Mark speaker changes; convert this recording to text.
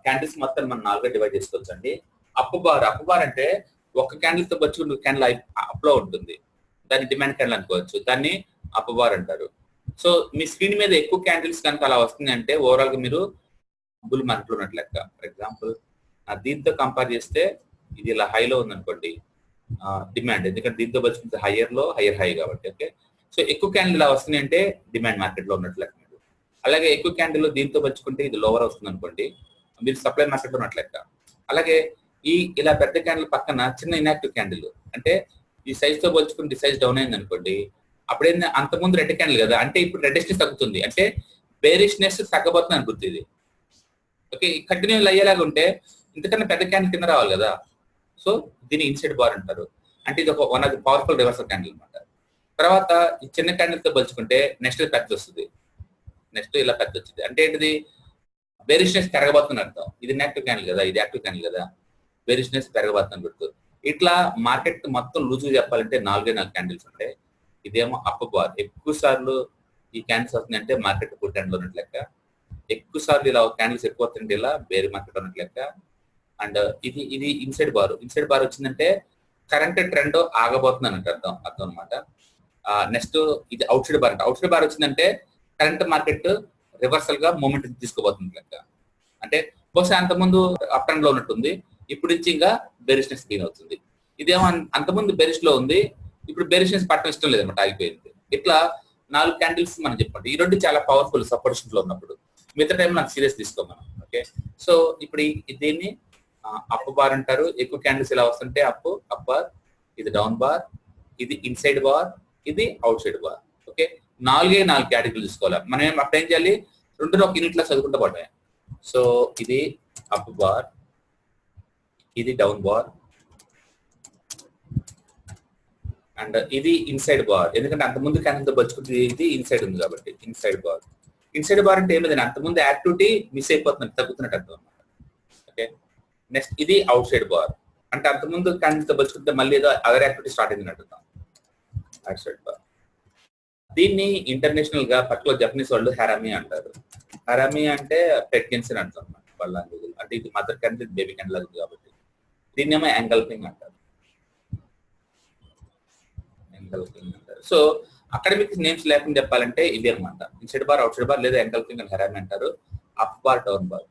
Speaker 1: Candles మొత్తం మనం 4గా divide చేసుకోవచ్చు అండి. అప్ బార్ అంటే ఒక క్యాండిల్ తో వచ్చి క్యాండిల్ అప్ లో ఉంటుంది, దాన్ని డిమాండ్ క్యాండిల్ అనుకోవచ్చు, దాన్ని అప్ బార్ అంటారు. సో మీ స్క్రీన్ మీద ఎక్కువ క్యాండిల్స్ కనుక అలా వస్తుంది అంటే ఓవరాల్ గా మీరు బుల్ మార్కెట్ లో ఉన్నట్టు లెక్క. ఫర్ ఎగ్జాంపుల్ దీంతో కంపేర్ చేస్తే ఇది ఇలా హైలో ఉందనుకోండి డిమాండ్, ఎందుకంటే దీంతో వచ్చి హైయర్ హై కాబట్టి. ఓకే, సో ఎక్కువ క్యాండిల్ ఇలా వస్తుంది అంటే డిమాండ్ మార్కెట్ లో ఉన్నట్లు లెక్క. అలాగే ఎక్కువ క్యాండిల్ దీంతో వచ్చుకుంటే ఇది లోవర్ వస్తుంది అనుకోండి, మీరు సప్లై మార్కెట్ లో ఉన్నట్లు లెక్క. అలాగే ఇలా పెద్ద క్యాండిల్ పక్కన చిన్న ఇన్యాక్టివ్ క్యాండిల్ అంటే ఈ సైజ్ తో పోల్చుకుంటే ఈ సైజ్ డౌన్ అయింది అనుకోండి, అప్పుడేంది అంతకుముందు రెడ్ క్యాండిల్ కదా, అంటే ఇప్పుడు రెడ్డిష్నెస్ తగ్గుతుంది, అంటే బేరిష్నెస్ తగ్గబోతుంది అనుకుంటుంది ఇది. ఓకే, కంటిన్యూ అయ్యేలాగా ఉంటే ఇంతకన్నా పెద్ద క్యాండిల్ కింద రావాలి కదా. సో దీన్ని ఇన్సైడ్ బార్ అంటారు. అంటే ఇది one of the powerful reversal candle అనమాట. తర్వాత ఈ చిన్న క్యాండిల్ తో పోల్చుకుంటే నెక్స్ట్ పెద్ద వస్తుంది, నెక్స్ట్ ఇలా పెద్ద వచ్చింది, అంటే ఏంటిది బేరిష్నెస్ పెరగబోతుంది అర్థం. ఇది నెగటివ్ క్యాండిల్ కదా, ఇది యాక్టివ్ క్యాండిల్ కదా, బేరిష్నెస్ పెరగబోతుంది గుర్తు. ఇట్లా మార్కెట్ మొత్తం లూజుగా చెప్పాలంటే 4 క్యాండిల్స్ ఉంటాయి. ఇదేమో అప్ బార్. ఎక్కువ సార్లు ఈ క్యాండిల్స్ వస్తుంది అంటే మార్కెట్ గుడ్ ట్రెండ్ లో ఉన్నట్టు లెక్క. ఎక్కువ సార్లు ఇలా క్యాండిల్స్ ఎక్కువ వస్తుంది ఇలా బేర్ మార్కెట్ ఉన్నట్టు లెక్క. అండ్ ఇది ఇన్సైడ్ బార్. ఇన్సైడ్ బార్ వచ్చిందంటే కరెంట్ ట్రెండ్ ఆగబోతుంది అన్నట్టు అర్థం అనమాట. నెక్స్ట్ ఇది out side bar. Out side bar వచ్చిందంటే కరెంట్ మార్కెట్ రివర్సల్ గా మూమెంట్ తీసుకోబోతుంది లెక్క. అంటే బహుశా అంతకుముందు అప్ ట్రెండ్ లో ఉన్నట్టుంది, ఇప్పుడు నుంచి ఇంకా బెరిష్నెస్ గెయిన్ అవుతుంది. ఇదేమో అంతకుముందు బెరిష్ లో ఉంది, ఇప్పుడు బెరిష్నెస్ పట్టడం ఇష్టం లేదన్నమాట, ఆగిపోయింది. ఇట్లా 4 క్యాండిల్స్ మనం చెప్పుకుంటే ఈ రెండు చాలా పవర్ఫుల్ సపోర్ట్ లో ఉన్నప్పుడు, మిగతా టైం నాకు సీరియస్ తీసుకోమనం. ఓకే, సో ఇప్పుడు దీన్ని అప్ బార్ అంటారు. ఎక్కువ క్యాండిల్స్ ఇలా వస్తుంటే అప్ బార్, ఇది డౌన్ బార్, ఇది ఇన్సైడ్ బార్, ఇది అవుట్ సైడ్ బార్. ఓకే, 4 కేటగిరీలు తీసుకోవాలి మనం. అప్పుడు ఏం చేయాలి, రెండు ఒక యూనిట్ లా చదువుకుంటూ పడ్డాయి. సో ఇది అప్ బార్, ఇది డౌన్ బార్, అండ్ ఇది ఇన్సైడ్ బార్. ఎందుకంటే అంతకుముందు క్యాండిల్ తో పలుచుకుంటే ఇది ఇన్సైడ్ ఉంది కాబట్టి ఇన్సైడ్ బార్. ఇన్సైడ్ బార్ అంటే ఏం లేదండి, అంతకుముందు యాక్టివిటీ మిస్ అయిపోతున్నట్టు, తగ్గుతున్నట్టు అర్థం అనమాట. ఓకే, నెక్స్ట్ ఇది అవుట్ సైడ్ బార్. అంటే అంతకుముందు క్యాండిల్ తో పలుచుకుంటే మళ్ళీ ఏదో అదర్ యాక్టివిటీ స్టార్ట్ అయింది అర్థం, అవుట్ సైడ్ బార్. దీన్ని ఇంటర్నేషనల్ గా పక్కలో జపనీస్ వాళ్ళు హెరామి అంటారు. హెరామి అంటే ప్రెగ్నెన్సీ అని అంటారు అన్నమాట వాళ్ళ లాంగ్వేజ్. అంటే ఇది మదర్ క్యాండిల్ బేబీ క్యాండిల్ అవుతుంది కాబట్టి దీన్నేమో ఎంగల్ఫింగ్ అంటారు. సో అకాడమిక్ నేమ్స్ లేకుండా చెప్పాలంటే ఇది అనమాట, inside bar, out side bar, లేదా ఎంగల్ఫింగ్ అని హెరామి అంటారు. Up bar, down bar.